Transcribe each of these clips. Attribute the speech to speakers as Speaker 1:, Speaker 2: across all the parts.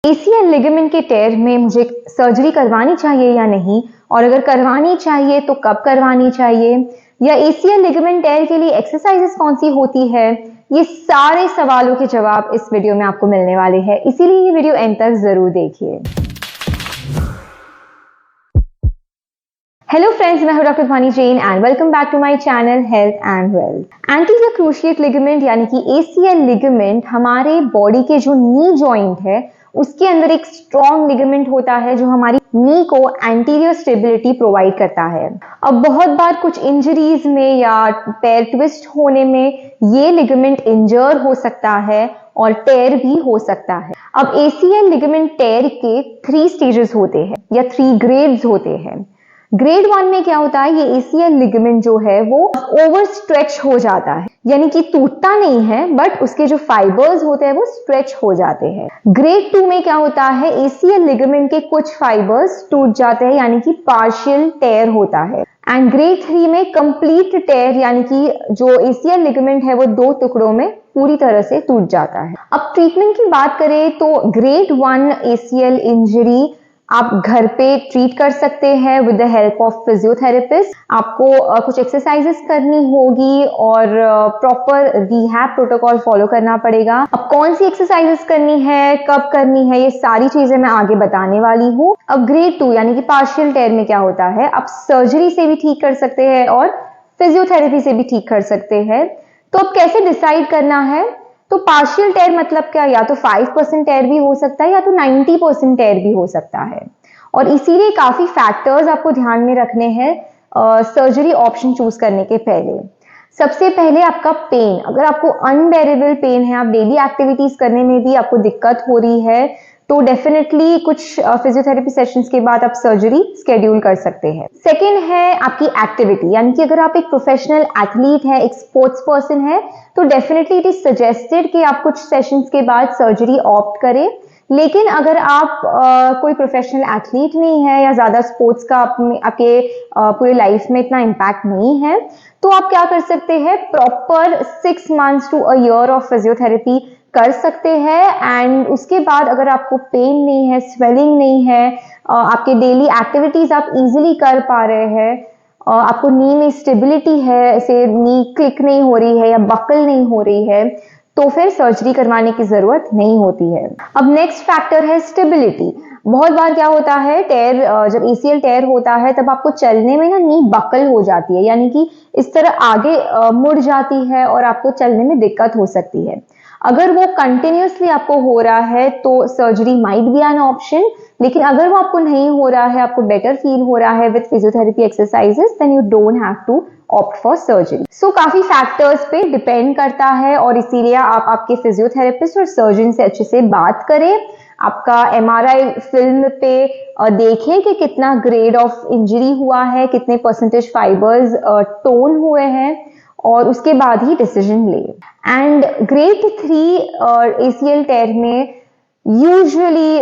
Speaker 1: ACL ligament के टेयर में मुझे सर्जरी करवानी चाहिए या नहीं, और अगर करवानी चाहिए तो कब करवानी चाहिए, या एसीएल लिगामेंट टेयर के लिए एक्सरसाइजेस कौन सी होती है, ये सारे सवालों के जवाब इस वीडियो में आपको मिलने वाले हैं। इसीलिए ये वीडियो एंड तक जरूर देखिए। हेलो फ्रेंड्स, मैं हूं doctor Dhwani Jain and welcome back to my channel health and wealth. Anterior cruciate ligament यानी कि एसीएल लिगामेंट हमारे बॉडी के जो नी जॉइंट है उसके अंदर एक स्ट्रॉन्ग लिगामेंट होता है जो हमारी नी को एंटीरियर स्टेबिलिटी प्रोवाइड करता है। अब बहुत बार कुछ इंजरीज में या पैर ट्विस्ट होने में ये लिगामेंट इंजर हो सकता है और टेयर भी हो सकता है। अब एसीएल लिगामेंट टेयर के 3 स्टेजेस होते हैं या 3 ग्रेड्स होते हैं। ग्रेड 1 में क्या होता है, ये एसीएल लिगामेंट जो है वो ओवर स्ट्रेच हो जाता है, यानी कि टूटता नहीं है बट उसके जो फाइबर्स होते हैं वो स्ट्रेच हो जाते हैं। ग्रेड 2 में क्या होता है, एसीएल लिगामेंट के कुछ फाइबर्स टूट जाते हैं यानी कि पार्शियल टेयर होता है। एंड ग्रेड 3 में कंप्लीट टेयर यानी कि जो एसीएल लिगामेंट है वो 2 टुकड़ों में पूरी तरह से टूट जाता है। अब ट्रीटमेंट की बात करें तो ग्रेड 1 एसीएल इंजरी आप घर पे ट्रीट कर सकते हैं with the help of physiotherapist. आपको कुछ एक्सरसाइजेस करनी होगी और प्रॉपर रिहैब प्रोटोकॉल फॉलो करना पड़ेगा। अब कौन सी एक्सरसाइजेस करनी है, कब करनी है, ये सारी चीजें मैं आगे बताने वाली हूँ। अब ग्रेड 2 यानी कि पार्शियल टेयर में क्या होता है, आप सर्जरी से भी ठीक कर सकते हैं और फिजियोथेरेपी से भी ठीक कर सकते हैं। तो अब कैसे डिसाइड करना है, तो पार्शियल टेयर मतलब क्या, या तो 5% टेयर भी हो सकता है या तो 90% टेयर भी हो सकता है। और इसीलिए काफी फैक्टर्स आपको ध्यान में रखने हैं सर्जरी ऑप्शन चूज करने के पहले। सबसे पहले आपका पेन, अगर आपको अनबेरेबल पेन है, आप डेली एक्टिविटीज करने में भी आपको दिक्कत हो रही है, तो डेफिनेटली कुछ फिजियोथेरेपी सेशंस के बाद आप सर्जरी स्केड्यूल कर सकते हैं। सेकेंड है आपकी एक्टिविटी, यानी कि अगर आप एक प्रोफेशनल एथलीट है, एक स्पोर्ट्स पर्सन है, तो डेफिनेटली इट इज सजेस्टेड कि आप कुछ सेशंस के बाद सर्जरी ऑप्ट करें। लेकिन अगर आप कोई प्रोफेशनल एथलीट नहीं है या ज्यादा स्पोर्ट्स का आपके पूरे लाइफ में इतना इम्पैक्ट नहीं है, तो आप क्या कर सकते हैं, proper 6 months to a year of physiotherapy कर सकते हैं। एंड उसके बाद अगर आपको पेन नहीं है, स्वेलिंग नहीं है, आपके डेली एक्टिविटीज आप इजीली कर पा रहे हैं, आपको नी में स्टेबिलिटी है, ऐसे नी क्लिक नहीं हो रही है या बकल नहीं हो रही है, तो फिर सर्जरी करवाने की जरूरत नहीं होती है। अब नेक्स्ट फैक्टर है स्टेबिलिटी। बहुत बार क्या होता है, टेयर जब एसीएल टेयर होता है तब आपको चलने में ना नी बकल हो जाती है, यानी कि इस तरह आगे मुड़ जाती है और आपको चलने में दिक्कत हो सकती है। अगर वो कंटिन्यूसली आपको हो रहा है तो surgery might be an option, लेकिन अगर वो आपको नहीं हो रहा है, आपको बेटर फील हो रहा है with physiotherapy exercises, then you don't have to opt for surgery. So काफी फैक्टर्स पे डिपेंड करता है और इसीलिए आप आपके फिजियोथेरेपिस्ट और सर्जन से अच्छे से बात करें। आपका एमआरआई फिल्म पे देखें कि कितना ग्रेड ऑफ इंजरी हुआ है, कितने परसेंटेज फाइबर्स टोन हुए हैं, और उसके बाद ही डिसीजन ले। एंड ग्रेड 3 और एसीएल टेयर में यूजुअली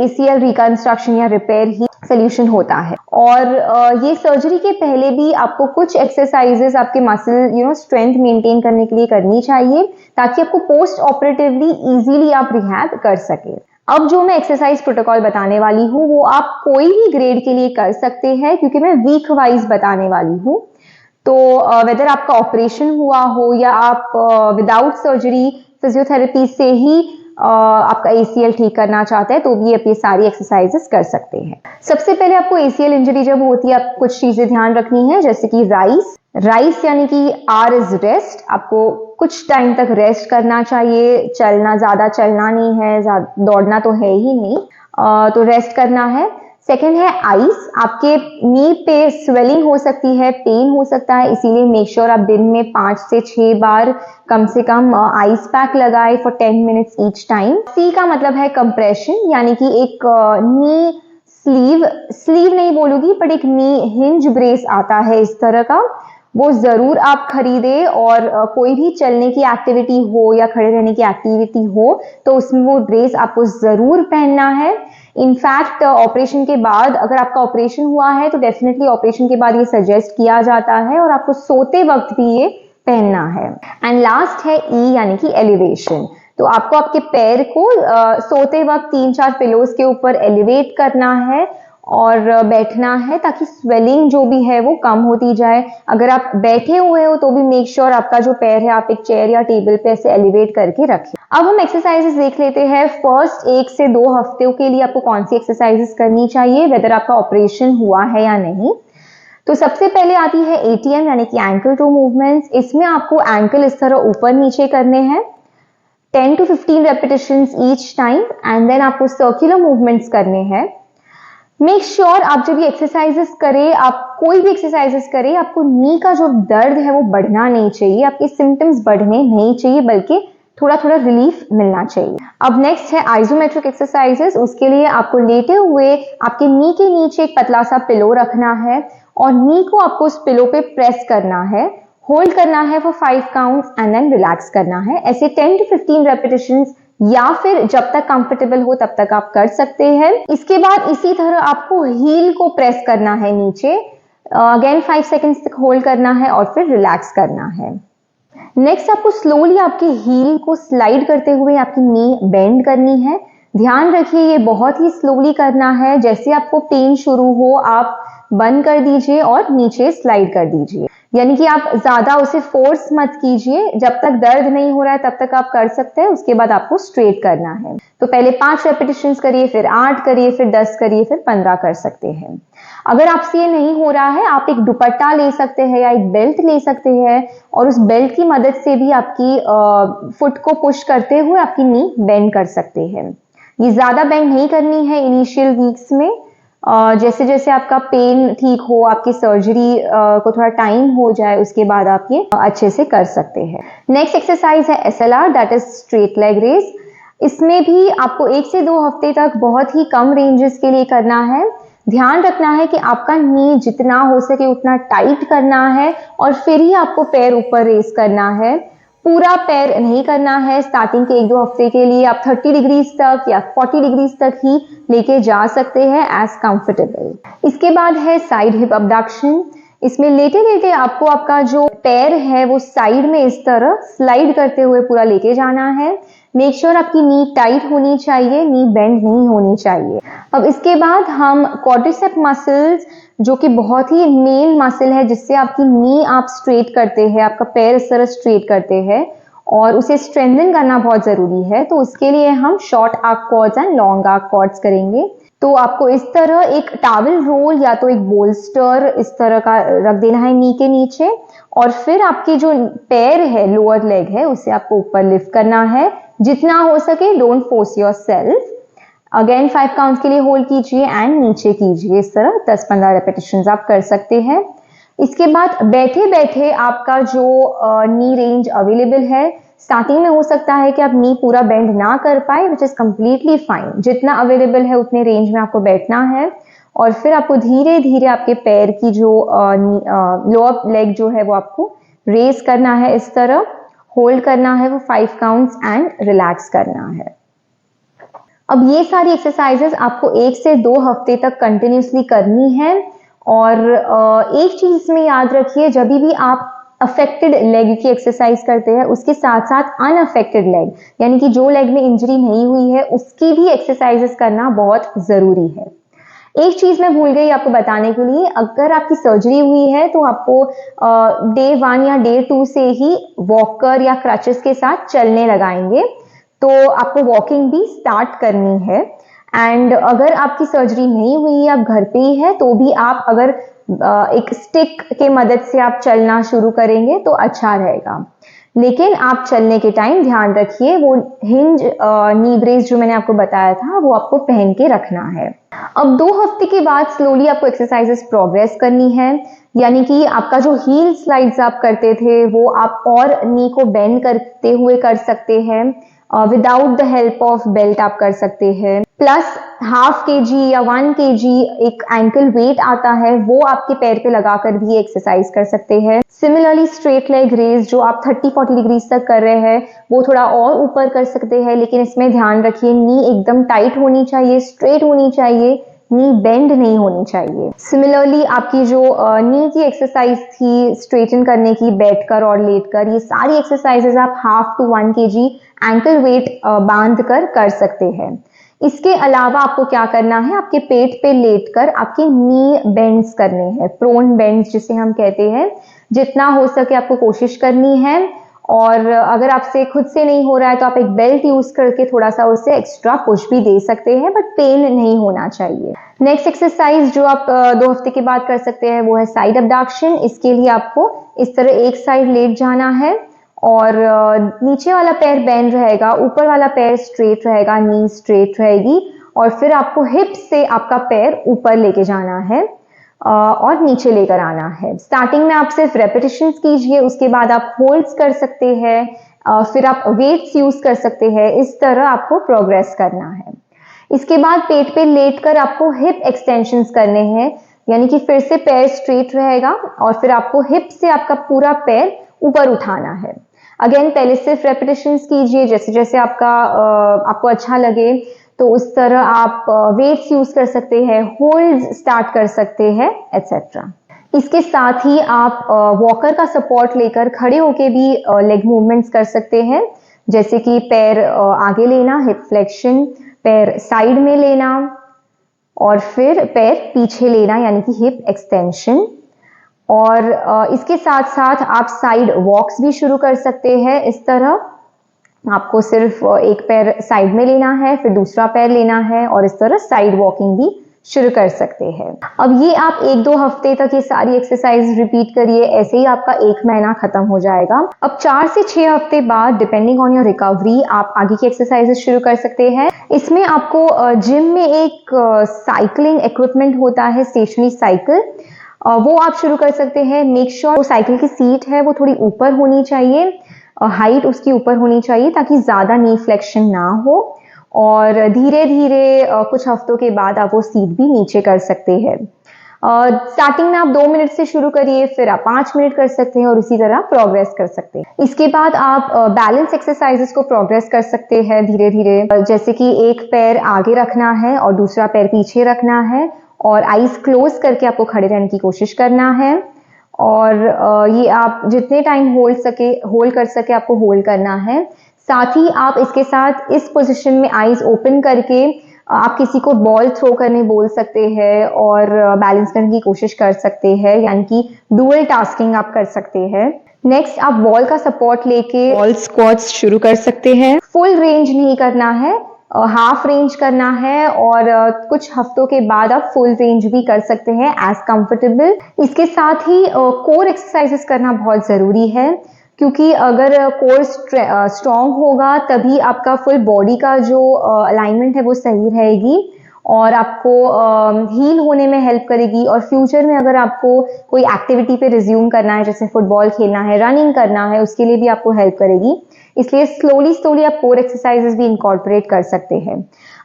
Speaker 1: एसीएल रिकंस्ट्रक्शन या रिपेयर ही सोल्यूशन होता है। और ये सर्जरी के पहले भी आपको कुछ एक्सरसाइजेस आपके मसल स्ट्रेंथ मेंटेन करने के लिए करनी चाहिए, ताकि आपको पोस्ट ऑपरेटिवली इजीली आप रिहैब कर सके। अब जो मैं एक्सरसाइज प्रोटोकॉल बताने वाली हूँ वो आप कोई भी ग्रेड के लिए कर सकते हैं, क्योंकि मैं वीक वाइज बताने वाली हूँ। तो वेदर आपका ऑपरेशन हुआ हो या आप विदाउट सर्जरी फिजियोथेरेपी से ही आपका एसीएल ठीक करना चाहते हैं, तो भी आप ये सारी एक्सरसाइजेस कर सकते हैं। सबसे पहले आपको एसीएल इंजरी जब होती है, आपको कुछ चीजें ध्यान रखनी है, जैसे कि राइस यानी कि आर इज रेस्ट। आपको कुछ टाइम तक रेस्ट करना चाहिए, चलना, ज्यादा चलना नहीं है, दौड़ना तो है ही नहीं, तो रेस्ट करना है। सेकेंड है आइस। आपके नी पे स्वेलिंग हो सकती है, पेन हो सकता है, इसीलिए मेक श्योर आप दिन में 5 से 6 बार कम से कम आइस पैक लगाए फॉर 10 मिनट्स ईच टाइम। सी का मतलब है कंप्रेशन, यानी कि एक नी स्लीव नहीं बोलूंगी, बट एक नी हिंज ब्रेस आता है इस तरह का, वो जरूर आप खरीदे। और कोई भी चलने की एक्टिविटी हो या खड़े रहने की एक्टिविटी हो तो उसमें वो ब्रेस आपको जरूर पहनना है। इनफैक्ट ऑपरेशन के बाद, अगर आपका ऑपरेशन हुआ है तो डेफिनेटली ऑपरेशन के बाद ये सजेस्ट किया जाता है और आपको सोते वक्त भी ये पहनना है। एंड लास्ट है ई यानी कि एलिवेशन। तो आपको आपके पैर को सोते वक्त 3-4 पिलोज के ऊपर एलिवेट करना है और बैठना है, ताकि स्वेलिंग जो भी है वो कम होती जाए। अगर आप बैठे हुए हो तो भी मेक श्योर आपका जो पैर है आप एक चेयर या टेबल पे ऐसे एलिवेट करके रखें। अब हम एक्सरसाइजेस देख लेते हैं। फर्स्ट 1 से 2 हफ्तों के लिए आपको कौन सी एक्सरसाइजेस करनी चाहिए, वेदर आपका ऑपरेशन हुआ है या नहीं। तो सबसे पहले आती है ATM यानी कि एंकल टू मूवमेंट्स। इसमें आपको एंकल इस तरह ऊपर नीचे करने हैं 10 to 15 repetitions each time, and then आपको सर्कुलर मूवमेंट्स करने हैं। मेक श्योर आप जब ये एक्सरसाइजेस करें, आप कोई भी एक्सरसाइजेस करें, आपको नी का जो दर्द है वो बढ़ना नहीं चाहिए, आपके सिम्टम्स बढ़ने नहीं चाहिए, बल्कि थोड़ा थोड़ा रिलीफ मिलना चाहिए। अब नेक्स्ट है आइसोमेट्रिक एक्सरसाइजेस। उसके लिए आपको लेटे हुए आपके नी के नीचे एक पतला सा पिलो रखना है और नी को आपको उस पिलो पे प्रेस करना है, होल्ड करना है for 5 counts and then relax करना है। ऐसे 10 to 15 रेपिटेशंस, या फिर जब तक कंफर्टेबल हो तब तक आप कर सकते हैं। इसके बाद इसी तरह आपको हील को प्रेस करना है नीचे, अगेन 5 सेकेंड्स तक होल्ड करना है और फिर रिलैक्स करना है। नेक्स्ट आपको स्लोली आपकी हील को स्लाइड करते हुए आपकी नी बेंड करनी है। ध्यान रखिए ये बहुत ही स्लोली करना है, जैसे आपको पेन शुरू हो आप बंद कर दीजिए और नीचे स्लाइड कर दीजिए, यानी कि आप ज्यादा उसे फोर्स मत कीजिए। जब तक दर्द नहीं हो रहा है तब तक आप कर सकते हैं, उसके बाद आपको स्ट्रेट करना है। तो पहले 5 रेपिटेशंस करिए, फिर 8 करिए, फिर 10 करिए, फिर 15 कर सकते हैं। अगर आपसे ये नहीं हो रहा है, आप एक दुपट्टा ले सकते हैं या एक बेल्ट ले सकते हैं और उस बेल्ट की मदद से भी आपकी फुट को पुश करते हुए आपकी नी बेंड कर सकते हैं। ये ज्यादा बेंड नहीं करनी है इनिशियल वीक्स में, जैसे जैसे आपका पेन ठीक हो, आपकी सर्जरी को थोड़ा टाइम हो जाए, उसके बाद आप ये अच्छे से कर सकते हैं। नेक्स्ट एक्सरसाइज है SLR, that is straight leg raise. इसमें भी आपको 1 से 2 हफ्ते तक बहुत ही कम रेंजेस के लिए करना है। ध्यान रखना है कि आपका नी जितना हो सके उतना टाइट करना है और फिर ही आपको पैर ऊपर रेस करना है। पूरा पैर नहीं करना है। स्टार्टिंग के 1-2 हफ्ते के लिए आप 30 डिग्रीज तक या 40 डिग्रीज तक ही लेके जा सकते हैं एज कंफर्टेबल। इसके बाद है साइड हिप अबडक्शन। इसमें लेटे लेटे आपको आपका जो पैर है वो साइड में इस तरह स्लाइड करते हुए पूरा लेके जाना है। मेक श्योर आपकी नी टाइट होनी चाहिए, नी बेंड नहीं होनी चाहिए। अब इसके बाद हम क्वाड्रिसेप मसल्स, जो कि बहुत ही मेन मसल है जिससे आपकी नी आप स्ट्रेट करते हैं, आपका पैर इस तरह स्ट्रेट करते हैं और उसे स्ट्रेंथन करना बहुत जरूरी है। तो उसके लिए हम short arc quads and long arc quads करेंगे। तो आपको इस तरह एक टॉवल रोल या तो एक बोल्स्टर इस तरह का रख देना है नी के नीचे और फिर आपकी जो पैर है, लोअर लेग है, उसे आपको ऊपर लिफ्ट करना है जितना हो सके। Don't force yourself. Again 5 counts के लिए होल्ड कीजिए एंड नीचे कीजिए। इस तरह 10-15 रेपिटेशंस आप कर सकते हैं। इसके बाद बैठे बैठे आपका जो नी रेंज अवेलेबल है, स्टार्टिंग में हो सकता है कि आप नी पूरा बेंड ना कर पाए, विच इज कंप्लीटली फाइन। जितना अवेलेबल है उतने रेंज में आपको बैठना है और फिर आपको धीरे धीरे आपके पैर की जो लोअर लेग जो है वो आपको रेस करना है, इस तरह होल्ड करना है वो 5 काउंट्स एंड रिलैक्स करना है। अब ये सारी एक्सरसाइजेस आपको 1 से 2 हफ्ते तक कंटिन्यूसली करनी है। और एक चीज में याद रखिए, जब भी आप अफेक्टेड लेग की एक्सरसाइज करते हैं उसके साथ साथ अनअफेक्टेड लेग, यानी कि जो लेग में इंजरी नहीं हुई है, उसकी भी एक्सरसाइजेस करना बहुत जरूरी है। एक चीज मैं भूल गई आपको बताने के लिए, अगर आपकी सर्जरी हुई है तो आपको डे 1 या डे 2 से ही वॉकर या क्रचेस के साथ चलने लगाएंगे, तो आपको वॉकिंग भी स्टार्ट करनी है। एंड अगर आपकी सर्जरी नहीं हुई है, आप घर पे ही है, तो भी आप अगर एक स्टिक के मदद से आप चलना शुरू करेंगे तो अच्छा रहेगा। लेकिन आप चलने के टाइम ध्यान रखिए वो हिंज नी ब्रेस जो मैंने आपको बताया था वो आपको पहन के रखना है। अब 2 हफ्ते के बाद स्लोली आपको एक्सरसाइजेस प्रोग्रेस करनी है, यानी कि आपका जो हील स्लाइड्स आप करते थे वो आप और नी को बेंड करते हुए कर सकते हैं। Without the help of belt आप कर सकते हैं। प्लस ½ kg या 1 kg एक एंकल वेट आता है, वो आपके पैर पे लगाकर भी एक्सरसाइज कर सकते हैं। सिमिलरली स्ट्रेट लेग रेस जो आप 30-40 डिग्रीज तक कर रहे हैं वो थोड़ा और ऊपर कर सकते हैं, लेकिन इसमें ध्यान रखिए नी एकदम टाइट होनी चाहिए, स्ट्रेट होनी चाहिए, नी बेंड नहीं होनी चाहिए। सिमिलरली आपकी जो नी की एक्सरसाइज थी स्ट्रेटन करने की बैठकर और लेटकर, ये सारी एक्सरसाइजेज आप 1/2 to 1 kg एंकल वेट बांध कर सकते हैं। इसके अलावा आपको क्या करना है, आपके पेट पे लेटकर आपके नी बेंड्स करने हैं, प्रोन बेंड्स जिसे हम कहते हैं। जितना हो सके आपको कोशिश करनी है, और अगर आपसे खुद से नहीं हो रहा है तो आप एक बेल्ट यूज करके थोड़ा सा उससे एक्स्ट्रा पुश भी दे सकते हैं, बट पेन नहीं होना चाहिए। नेक्स्ट एक्सरसाइज जो आप 2 हफ्ते के बाद कर सकते हैं वो है साइड अबडक्शन। इसके लिए आपको इस तरह एक साइड लेट जाना है और नीचे वाला पैर बेंड रहेगा, ऊपर वाला पैर स्ट्रेट रहेगा, नी स्ट्रेट रहेगी, और फिर आपको हिप से आपका पैर ऊपर लेके जाना है और नीचे लेकर आना है। स्टार्टिंग में आप सिर्फ रेपिटेशंस कीजिए, उसके बाद आप होल्ड्स कर सकते हैं, फिर आप वेट्स यूज कर सकते हैं। इस तरह आपको प्रोग्रेस करना है। इसके बाद पेट पे लेटकर आपको हिप एक्सटेंशंस करने हैं, यानी कि फिर से पैर स्ट्रेट रहेगा और फिर आपको हिप से आपका पूरा पैर ऊपर उठाना है। अगेन पहले सिर्फ रेपिटेशंस कीजिए, जैसे जैसे आपको अच्छा लगे तो उस तरह आप वेट्स यूज कर सकते हैं, होल्ड्स स्टार्ट कर सकते हैं, एटसेट्रा। इसके साथ ही आप वॉकर का सपोर्ट लेकर खड़े होके भी लेग मूवमेंट्स कर सकते हैं, जैसे कि पैर आगे लेना, हिप फ्लेक्शन, पैर साइड में लेना और फिर पैर पीछे लेना, यानी कि हिप एक्सटेंशन। और इसके साथ साथ आप साइड वॉक्स भी शुरू कर सकते हैं। इस तरह आपको सिर्फ एक पैर साइड में लेना है, फिर दूसरा पैर लेना है और इस तरह साइड वॉकिंग भी शुरू कर सकते हैं। अब ये आप 1-2 हफ्ते तक ये सारी एक्सरसाइज रिपीट करिए, ऐसे ही आपका 1 महीना खत्म हो जाएगा। अब 4 से 6 हफ्ते बाद डिपेंडिंग ऑन योर रिकवरी आप आगे की एक्सरसाइजेस शुरू कर सकते हैं। इसमें आपको जिम में एक साइकिलिंग इक्विपमेंट होता है, स्टेशनरी साइकिल, वो आप शुरू कर सकते हैं। मेक श्योर साइकिल की सीट है वो थोड़ी ऊपर होनी चाहिए, हाइट उसकी ऊपर होनी चाहिए ताकि ज्यादा नी फ्लेक्शन ना हो, और धीरे धीरे कुछ हफ्तों के बाद आप वो सीट भी नीचे कर सकते हैं। स्टार्टिंग में आप 2 मिनट से शुरू करिए, फिर आप 5 मिनट कर सकते हैं और इसी तरह प्रोग्रेस कर सकते हैं। इसके बाद आप बैलेंस एक्सरसाइजेस को प्रोग्रेस कर सकते हैं धीरे धीरे, जैसे कि एक पैर आगे रखना है और दूसरा पैर पीछे रखना है और आईज क्लोज करके आपको खड़े रहने की कोशिश करना है, और ये आप जितने टाइम होल्ड कर सके आपको होल्ड करना है। साथ ही आप इसके साथ इस पोजीशन में आईज ओपन करके आप किसी को बॉल थ्रो करने बोल सकते हैं और बैलेंस करने की कोशिश कर सकते हैं, यानी कि डुअल टास्किंग आप कर सकते हैं। नेक्स्ट आप वॉल का सपोर्ट लेके वॉल स्क्वाट्स शुरू कर सकते हैं। फुल रेंज नहीं करना है, हाफ रेंज करना है, और कुछ हफ्तों के बाद आप फुल रेंज भी कर सकते हैं एज कंफर्टेबल। इसके साथ ही कोर एक्सरसाइजेस करना बहुत ज़रूरी है, क्योंकि अगर कोर स्ट्रॉन्ग होगा तभी आपका फुल बॉडी का जो अलाइनमेंट है वो सही रहेगी और आपको हील होने में हेल्प करेगी। और फ्यूचर में अगर आपको कोई एक्टिविटी पे रिज्यूम करना है, जैसे फुटबॉल खेलना है, रनिंग करना है, उसके लिए भी आपको हेल्प करेगी। इसलिए स्लोली आप कोर एक्सरसाइजेस भी इंकॉर्पोरेट कर सकते हैं।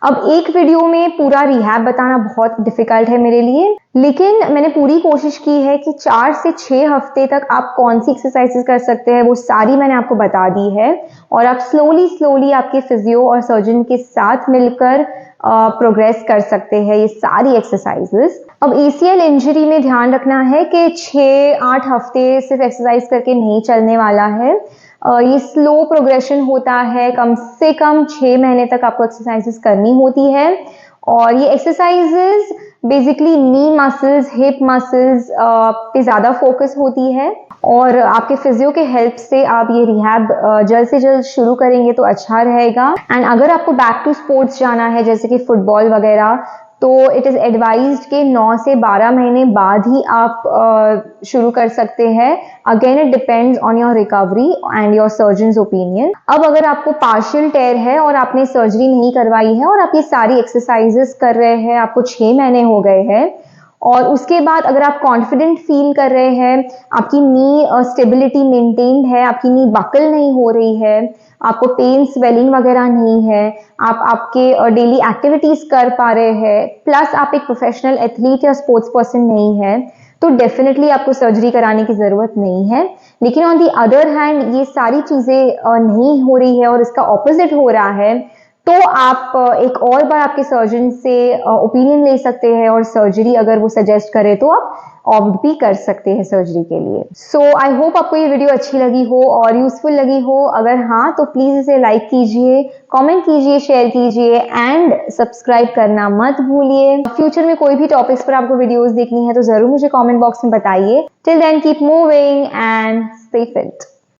Speaker 1: अब एक वीडियो में पूरा रिहैब बताना बहुत डिफिकल्ट है मेरे लिए, लेकिन मैंने पूरी कोशिश की है कि 4 से 6 हफ्ते तक आप कौन सी एक्सरसाइजेस कर सकते हैं वो सारी मैंने आपको बता दी है, और आप स्लोली आपके फिजियो और सर्जन के साथ मिलकर प्रोग्रेस कर सकते हैं ये सारी एक्सरसाइजेस। अब ACL इंजरी में ध्यान रखना है कि 6-8 हफ्ते सिर्फ एक्सरसाइज करके नहीं चलने वाला है, ये स्लो प्रोग्रेशन होता है। कम से कम 6 महीने तक आपको एक्सरसाइजेस करनी होती है, और ये एक्सरसाइजेस बेसिकली नी मसल्स, हिप मसल्स पे ज़्यादा फोकस होती है, और आपके फिजियो के हेल्प से आप ये रिहैब जल्द से जल्द शुरू करेंगे तो अच्छा रहेगा। एंड अगर आपको बैक टू स्पोर्ट्स जाना है जैसे कि फुटबॉल वगैरह, तो इट इज़ एडवाइज्ड कि 9 से 12 महीने बाद ही आप शुरू कर सकते हैं। Again it depends on your recovery and your surgeons opinion. अब अगर आपको पार्शियल टेयर है और आपने सर्जरी नहीं करवाई है और आप ये सारी एक्सरसाइजेस कर रहे हैं, आपको 6 महीने हो गए हैं, और उसके बाद अगर आप कॉन्फिडेंट फील कर रहे हैं, आपकी नी स्टेबिलिटी मेंटेन्ड है, आपकी नी बकल नहीं हो रही है, आपको पेन स्वेलिंग वगैरह नहीं है, आप आपके डेली एक्टिविटीज कर पा रहे हैं, प्लस आप एक प्रोफेशनल एथलीट या स्पोर्ट्स पर्सन नहीं है, तो डेफिनेटली आपको सर्जरी कराने की ज़रूरत नहीं है। लेकिन ऑन दी अदर हैंड ये सारी चीज़ें नहीं हो रही है और इसका ऑपोजिट हो रहा है, तो आप एक और बार आपके सर्जन से ओपिनियन ले सकते हैं और सर्जरी अगर वो सजेस्ट करे तो आप ऑप्ट भी कर सकते हैं सर्जरी के लिए। सो आई होप आपको ये वीडियो अच्छी लगी हो और यूजफुल लगी हो। अगर हाँ तो प्लीज इसे लाइक कीजिए, कमेंट कीजिए, शेयर कीजिए एंड सब्सक्राइब करना मत भूलिए। फ्यूचर में कोई भी टॉपिक्स पर आपको वीडियोस देखनी है तो जरूर मुझे कमेंट बॉक्स में बताइए। Till then keep moving and stay fit.